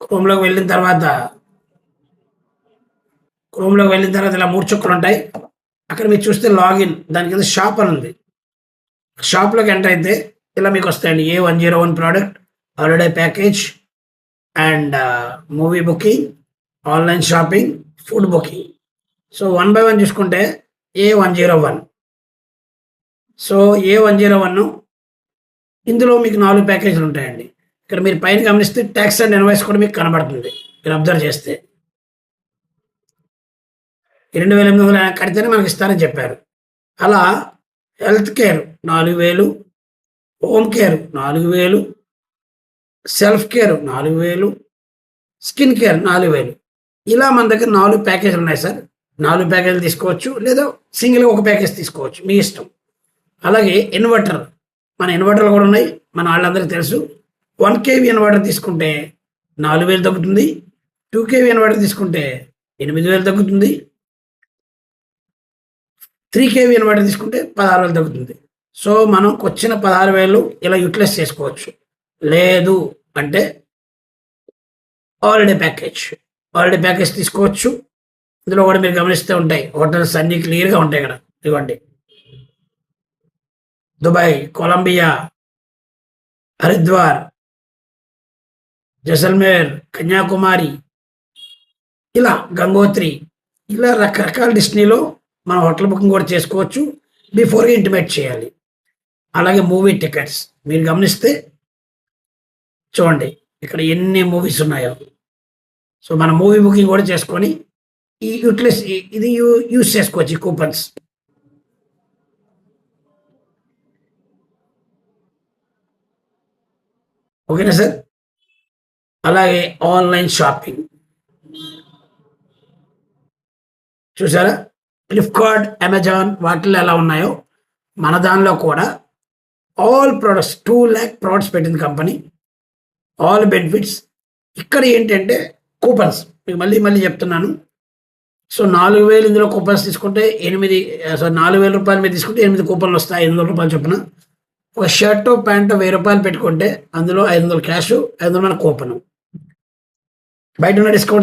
క్రోమ్లోకి వెళ్ళిన తర్వాత ఇలా 3 చుక్కలు ఉంటాయి. అక్కడ మీరు చూస్తే లాగిన్ దాని కింద షాప్ అని ఉంది. షాప్లోకి ఎంటర్ అయితే ఇలా మీకు వస్తాయండి. A101 product, holiday package and movie booking, online shopping, food booking. So 1 by 1 చూసుకుంటే A101. సో A101 ఇందులో మీకు 4 ప్యాకేజీలు ఉంటాయండి. ఇక్కడ మీరు పైన గమనిస్తే ట్యాక్స్ అండ్ ఇన్వాయిస్ కూడా మీకు కనబడుతుంది. మీరు అబ్జర్వ్ చేస్తే 2,800 కడితేనే మనకి ఇస్తారని చెప్పారు. అలా health care 4,000, home care 4,000, self care 4,000, skin care 4,000. ఇలా మన దగ్గర 4 ప్యాకేజీలు ఉన్నాయి సార్. 4 ప్యాకేజీలు తీసుకోవచ్చు, లేదా సింగిల్గా ఒక ప్యాకేజ్ తీసుకోవచ్చు, మీ ఇష్టం. అలాగే ఇన్వర్టర్, మన ఇన్వర్టర్లు కూడా ఉన్నాయి, మన వాళ్ళందరికీ తెలుసు. 1 kV ఇన్వర్టర్ తీసుకుంటే 4,000 తగ్గుతుంది. 2 kV ఇన్వర్టర్ తీసుకుంటే 8,000 తగ్గుతుంది. 3 kV ఇన్వర్టర్ తీసుకుంటే 16,000 తగ్గుతుంది. సో మనం వచ్చిన 16,000 ఇలా యూటిలైజ్ చేసుకోవచ్చు. లేదు అంటే హాలిడే ప్యాకేజ్ తీసుకోవచ్చు. ఇందులో కూడా మీరు గమనిస్తూ ఉంటాయి, హోటల్స్ అన్నీ క్లియర్గా ఉంటాయి. ఇక్కడ ఇవ్వండి, దుబాయ్, కొలంబియా, హరిద్వార్, జైసల్మేర్, కన్యాకుమారి, ఇలా గంగోత్రి, ఇలా రకరకాల డెస్టినీలో మనం హోటల్ బుకింగ్ కూడా చేసుకోవచ్చు. బిఫోర్గా ఇంటిమేట్ చేయాలి. అలాగే మూవీ టికెట్స్ మీరు గమనిస్తే చూడండి, ఇక్కడ ఎన్ని మూవీస్ ఉన్నాయో. సో మన మూవీ బుకింగ్ కూడా చేసుకొని ఈ ఇది యూస్ చేసుకోవచ్చు, ఈ కూపన్స్. ఓకేనా సార్? అలాగే ఆన్లైన్ షాపింగ్ చూసారా, ఫ్లిప్కార్ట్, అమెజాన్ వాటిల్లో ఎలా ఉన్నాయో మన దానిలో కూడా ఆల్ ప్రొడక్ట్స్ 2 lakh ప్రొడక్ట్స్ పెట్టింది కంపెనీ. All benefits. ఇక్కడ ఏంటంటే కూపన్స్, మీకు మళ్ళీ చెప్తున్నాను. సో 4,000 ఇందులో కూపన్స్ తీసుకుంటే 4,000 రూపాయలు మీరు తీసుకుంటే 8 కూపన్లు వస్తాయి, 500 రూపాయలు చొప్పున. ఒక షర్టు ప్యాంటు 1,000 రూపాయలు పెట్టుకుంటే అందులో 500 క్యాష్, 500 మన కూపన్. బయట ఉన్న డిస్కౌంట్